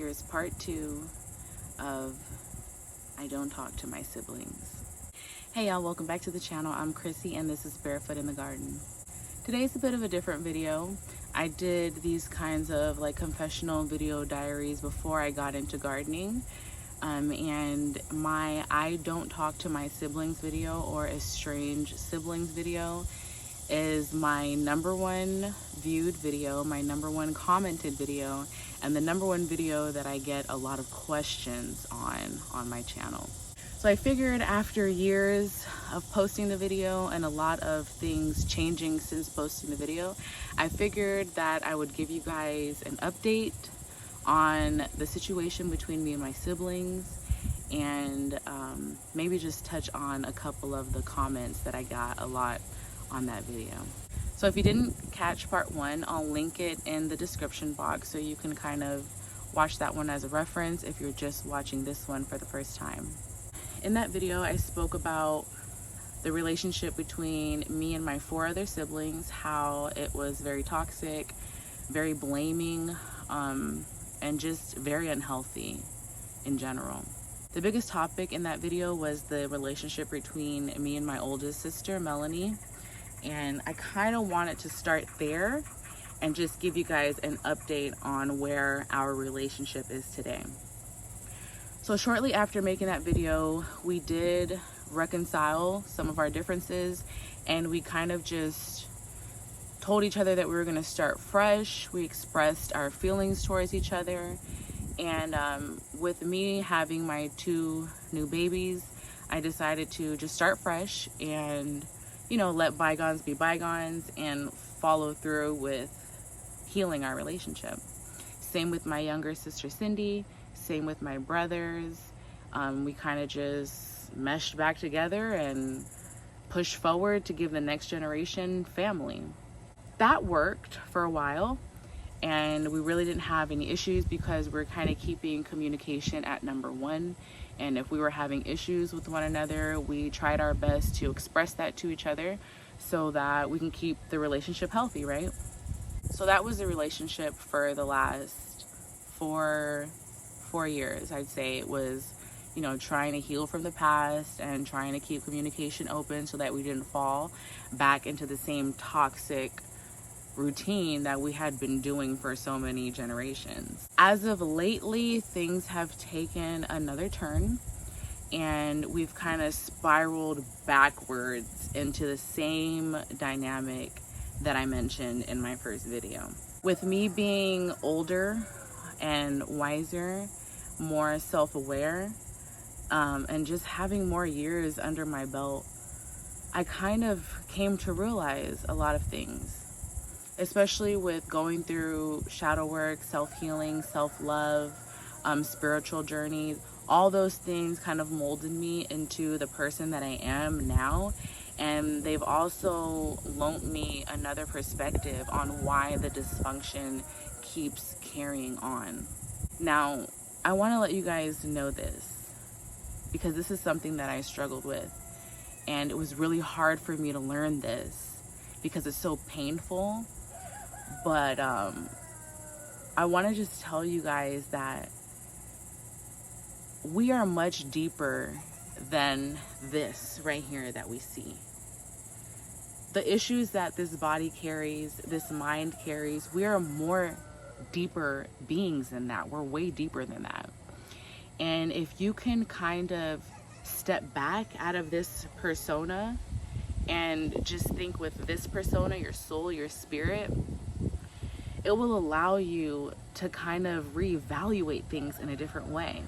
Here's part 2 of I don't talk to my siblings. Hey y'all, welcome back to the channel. I'm Chrissy and this is Barefoot in the Garden. Today's a bit of a different video. I did these kinds of like confessional video diaries before I got into gardening. And my I don't talk to my siblings video, or estranged siblings video, is my #1 viewed video, my #1 commented video, and the #1 video that I get a lot of questions on my channel. So I figured after years of posting the video and a lot of things changing since posting the video, I figured that I would give you guys an update on the situation between me and my siblings, and maybe just touch on a couple of the comments that I got a lot on that video. So if you didn't catch part 1, I'll link it in the description box so you can kind of watch that one as a reference if you're just watching this one for the first time. In that video, I spoke about the relationship between me and my 4 other siblings, how it was very toxic, very blaming, and just very unhealthy in general. The biggest topic in that video was the relationship between me and my oldest sister, Melanie. And I kind of wanted to start there and just give you guys an update on where our relationship is today. So shortly after making that video, we did reconcile some of our differences, and we kind of just told each other that we were going to start fresh. We expressed our feelings towards each other, and with me having my 2 new babies, I decided to just start fresh and, you know, let bygones be bygones and follow through with healing our relationship. Same with my younger sister Cindy, same with my brothers. We kind of just meshed back together and pushed forward to give the next generation family. That worked for a while, and we really didn't have any issues because we're kind of keeping communication at #1. And if we were having issues with one another, we tried our best to express that to each other so that we can keep the relationship healthy, right? So that was the relationship for the last four years. I'd say it was, you know, trying to heal from the past and trying to keep communication open so that we didn't fall back into the same toxic routine that we had been doing for so many generations. As of lately, things have taken another turn, and we've kind of spiraled backwards into the same dynamic that I mentioned in my first video. With me being older and wiser, more self-aware, and just having more years under my belt, I kind of came to realize a lot of things, especially with going through shadow work, self-healing, self-love, spiritual journey. All those things kind of molded me into the person that I am now, and they've also loaned me another perspective on why the dysfunction keeps carrying on. Now, I want to let you guys know this because this is something that I struggled with, and it was really hard for me to learn this because it's so painful. But I want to just tell you guys that we are much deeper than this right here that we see. The issues that this body carries, this mind carries, we are more deeper beings than that. We're way deeper than that. And if you can kind of step back out of this persona and just think with this persona, your soul, your spirit, it will allow you to kind of reevaluate things in a different way.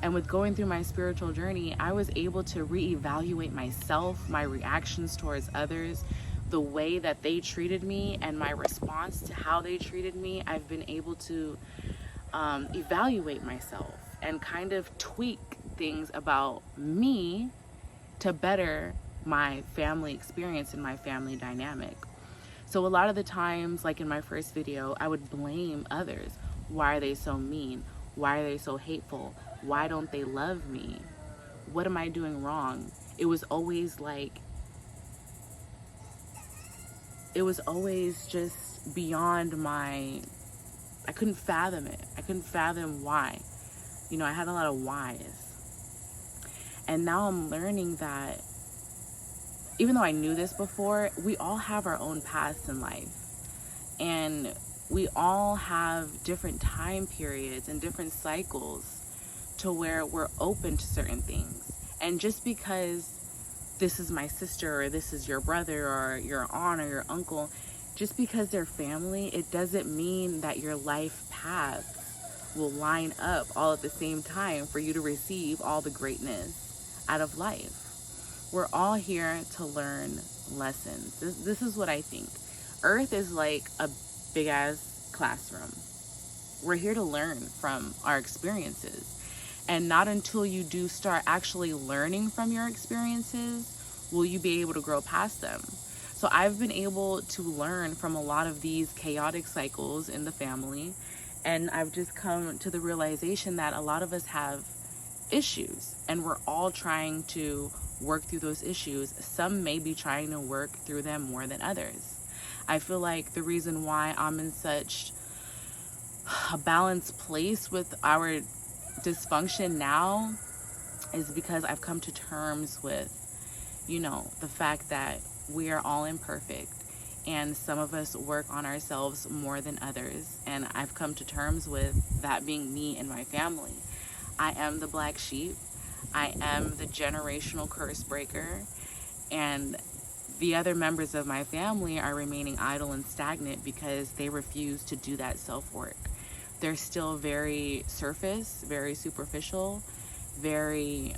And with going through my spiritual journey, I was able to reevaluate myself, my reactions towards others, the way that they treated me, and my response to how they treated me. I've been able to evaluate myself and kind of tweak things about me to better my family experience and my family dynamic. So a lot of the times, like in my first video, I would blame others. Why are they so mean? Why are they so hateful? Why don't they love me? What am I doing wrong? It was always just beyond my I couldn't fathom it. I couldn't fathom why. You know, I had a lot of whys. And now I'm learning that even though I knew this before, we all have our own paths in life. And we all have different time periods and different cycles to where we're open to certain things. And just because this is my sister or this is your brother or your aunt or your uncle, just because they're family, it doesn't mean that your life paths will line up all at the same time for you to receive all the greatness out of life. We're all here to learn lessons. This is what I think. Earth is like a big ass classroom. We're here to learn from our experiences. And not until you do start actually learning from your experiences will you be able to grow past them. So I've been able to learn from a lot of these chaotic cycles in the family. And I've just come to the realization that a lot of us have issues, and we're all trying to work through those issues. Some may be trying to work through them more than others. I feel like the reason why I'm in such a balanced place with our dysfunction now is because I've come to terms with, you know, the fact that we are all imperfect, and some of us work on ourselves more than others. And I've come to terms with that being me and my family. I am the black sheep. I am the generational curse breaker. And the other members of my family are remaining idle and stagnant because they refuse to do that self-work. They're still very surface, very superficial, very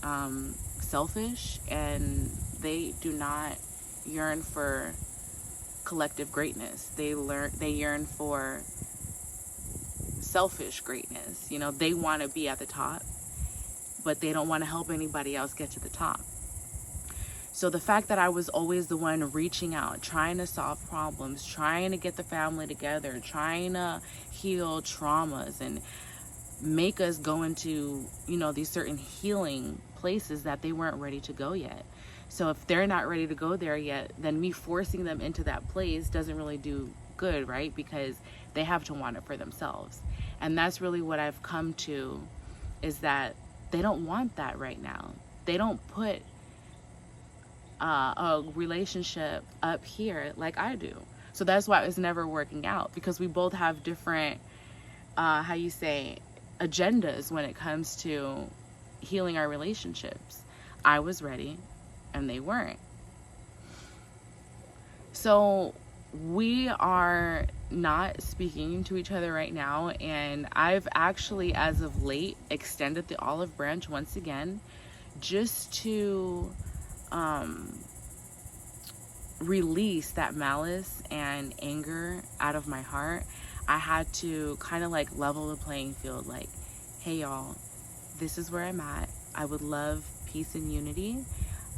selfish, and they do not yearn for collective greatness. They yearn for selfish greatness. You know, they want to be at the top, but they don't want to help anybody else get to the top. So the fact that I was always the one reaching out, trying to solve problems, trying to get the family together, trying to heal traumas and make us go into, you know, these certain healing places that they weren't ready to go yet. So if they're not ready to go there yet, then me forcing them into that place doesn't really do good, right? Because they have to want it for themselves. And that's really what I've come to, is that they don't want that right now. They don't put a relationship up here like I do. So that's why it's never working out, because we both have different, agendas when it comes to healing our relationships. I was ready and they weren't. So we are not speaking to each other right now, and I've actually, as of late, extended the olive branch once again, just to release that malice and anger out of my heart. I had to kind of like level the playing field, like, hey y'all, this is where I'm at. I would love peace and unity,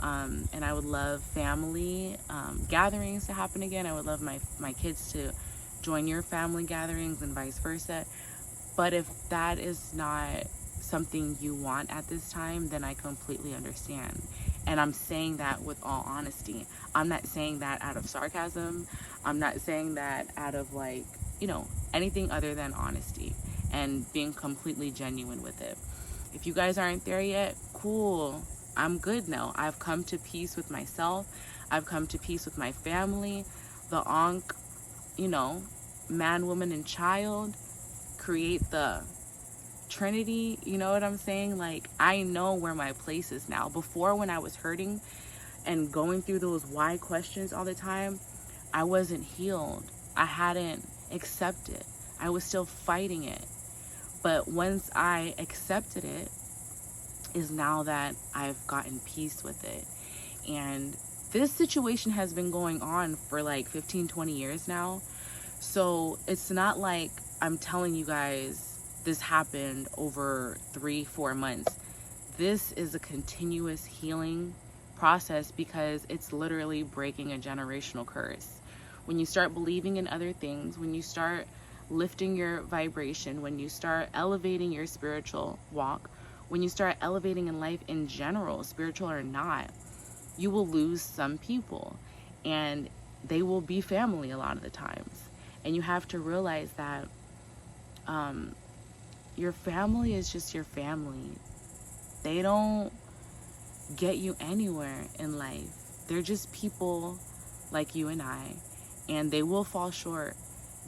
and I would love family gatherings to happen again. I would love my kids to join your family gatherings and vice versa. But if that is not something you want at this time, then I completely understand. And I'm saying that with all honesty. I'm not saying that out of sarcasm. I'm not saying that out of like, you know, anything other than honesty and being completely genuine with it. If you guys aren't there yet, cool. I'm good now. I've come to peace with myself. I've come to peace with my family. The Ankh, you know, man, woman, and child create the Trinity. You know what I'm saying? Like, I know where my place is now. Before, when I was hurting and going through those why questions all the time, I wasn't healed. I hadn't accepted. I was still fighting it. But once I accepted it, is now that I've gotten peace with it. And this situation has been going on for like 15, 20 years now. So it's not like I'm telling you guys this happened over 3-4 months. This is a continuous healing process, because it's literally breaking a generational curse. When you start believing in other things, when you start lifting your vibration, when you start elevating your spiritual walk, when you start elevating in life in general, spiritual or not, you will lose some people, and they will be family a lot of the times. And you have to realize that Your family is just your family. They don't get you anywhere in life. They're just people like you and I, and they will fall short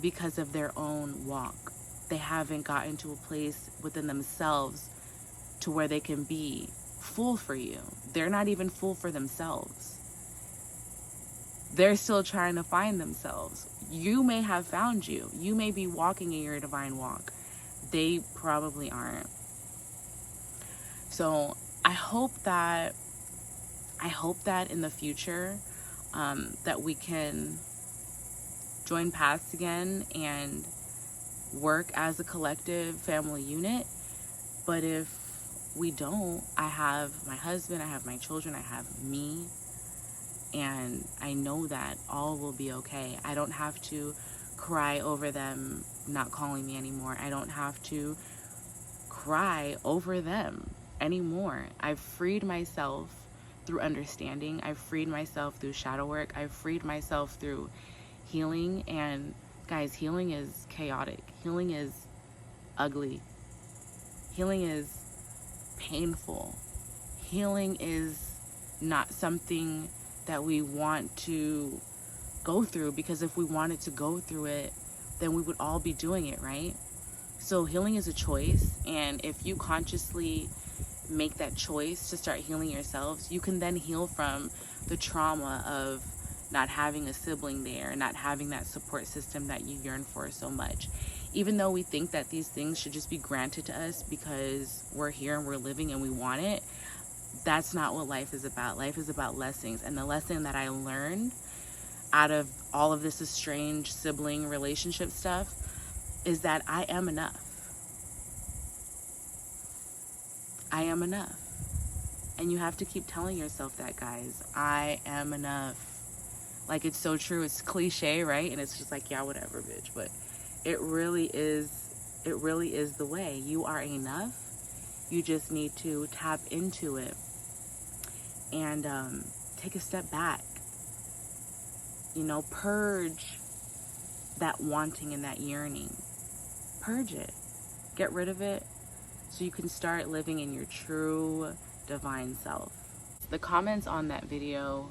because of their own walk. They haven't gotten to a place within themselves to where they can be full for you. They're not even full for themselves. They're still trying to find themselves. You may have found you. You may be walking in your divine walk. They probably aren't. So I hope that in the future that we can join paths again and work as a collective family unit. But if we don't, I have my husband, I have my children, I have me, and I know that all will be okay. I don't have to cry over them not calling me anymore. I don't have to cry over them anymore. I've freed myself through understanding. I've freed myself through shadow work. I've freed myself through healing. And guys, healing is chaotic. Healing is ugly. Healing is painful. Healing is not something that we want to go through, because if we wanted to go through it, then we would all be doing it, right? So healing is a choice, and if you consciously make that choice to start healing yourselves, you can then heal from the trauma of not having a sibling there, not having that support system that you yearn for so much. Even though we think that these things should just be granted to us because we're here and we're living and we want it, that's not what life is about. Life is about lessons. And the lesson that I learned out of all of this estranged sibling relationship stuff is that I am enough. I am enough. And you have to keep telling yourself that, guys. I am enough. Like, it's so true. It's cliche, right? And it's just like, yeah, whatever, bitch. But it really is the way. You are enough. You just need to tap into it and take a step back. You know, purge that wanting and that yearning. Purge it. Get rid of it so you can start living in your true divine self. The comments on that video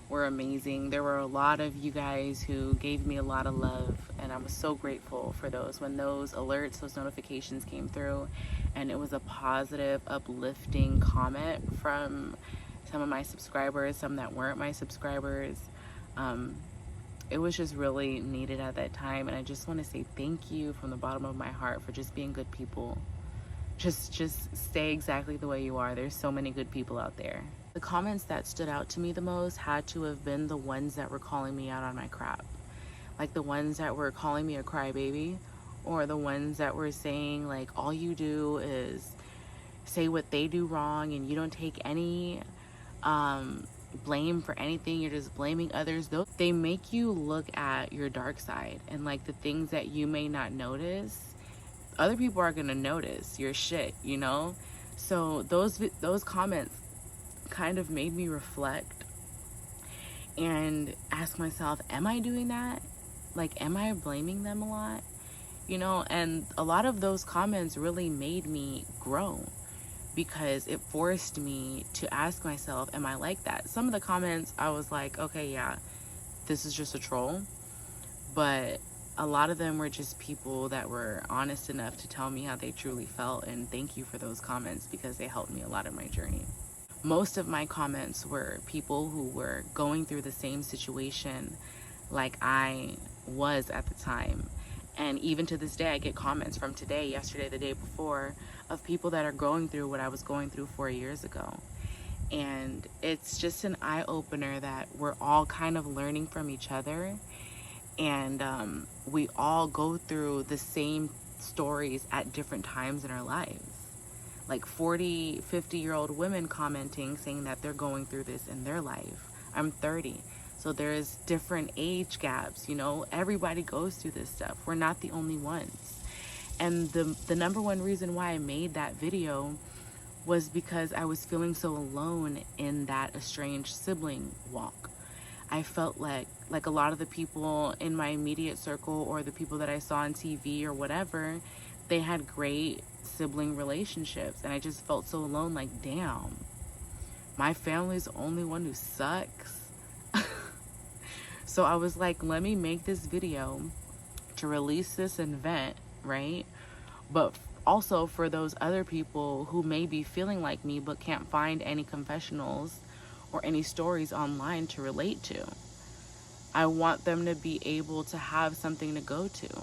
were amazing. There were a lot of you guys who gave me a lot of love, and I was so grateful for those. When those alerts, those notifications came through, and it was a positive, uplifting comment from some of my subscribers, some that weren't my subscribers. It was just really needed at that time, and I just want to say thank you from the bottom of my heart for just being good people. Just stay exactly the way you are. There's so many good people out there. The comments that stood out to me the most had to have been the ones that were calling me out on my crap. Like the ones that were calling me a crybaby, or the ones that were saying like, all you do is say what they do wrong and you don't take any blame for anything. You're just blaming others. They make you look at your dark side, and like the things that you may not notice, other people are gonna notice your shit, you know? So those comments kind of made me reflect and ask myself, am I doing that? Like, am I blaming them a lot? You know, and a lot of those comments really made me grow, because it forced me to ask myself, am I like that? Some of the comments I was like, okay, yeah, this is just a troll. But a lot of them were just people that were honest enough to tell me how they truly felt, and thank you for those comments because they helped me a lot in my journey. Most of my comments were people who were going through the same situation like I was at the time. And even to this day, I get comments from today, yesterday, the day before, of people that are going through what I was going through 4 years ago. And it's just an eye-opener that we're all kind of learning from each other. And we all go through the same stories at different times in our lives. Like 40, 50-year-old women commenting, saying that they're going through this in their life. I'm 30. So there's different age gaps, you know. Everybody goes through this stuff. We're not the only ones. And the number one reason why I made that video was because I was feeling so alone in that estranged sibling walk. I felt like a lot of the people in my immediate circle or the people that I saw on TV or whatever, they had great sibling relationships, and I just felt so alone. Like, damn, my family's the only one who sucks. So I was like, let me make this video to release this and vent, right? But also for those other people who may be feeling like me but can't find any confessionals or any stories online to relate to. I want them to be able to have something to go to.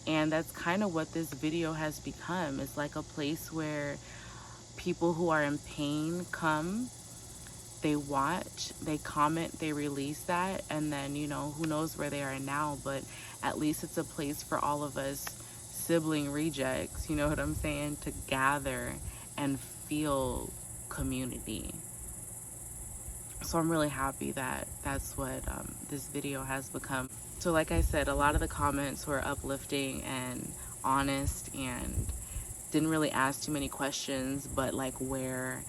And that's kind of what this video has become. It's like a place where people who are in pain come, they watch, they comment, they release that, and then, you know, who knows where they are now, but at least it's a place for all of us sibling rejects, you know what I'm saying, to gather and feel community. So I'm really happy that that's what this video has become. So like I said, a lot of the comments were uplifting and honest and didn't really ask too many questions, but like where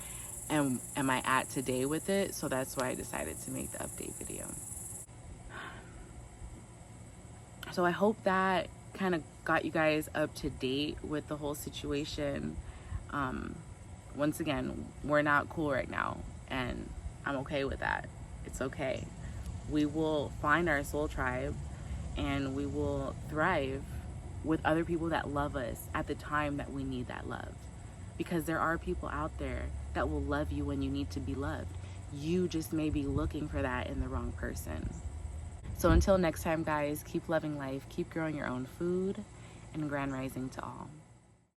am I at today with it? So that's why I decided to make the update video. So I hope that kind of got you guys up to date with the whole situation. Once again, we're not cool right now, and I'm okay with that. It's okay. We will find our soul tribe and we will thrive with other people that love us at the time that we need that love. Because there are people out there that will love you when you need to be loved. You just may be looking for that in the wrong person. So until next time, guys, keep loving life, keep growing your own food, and grand rising to all.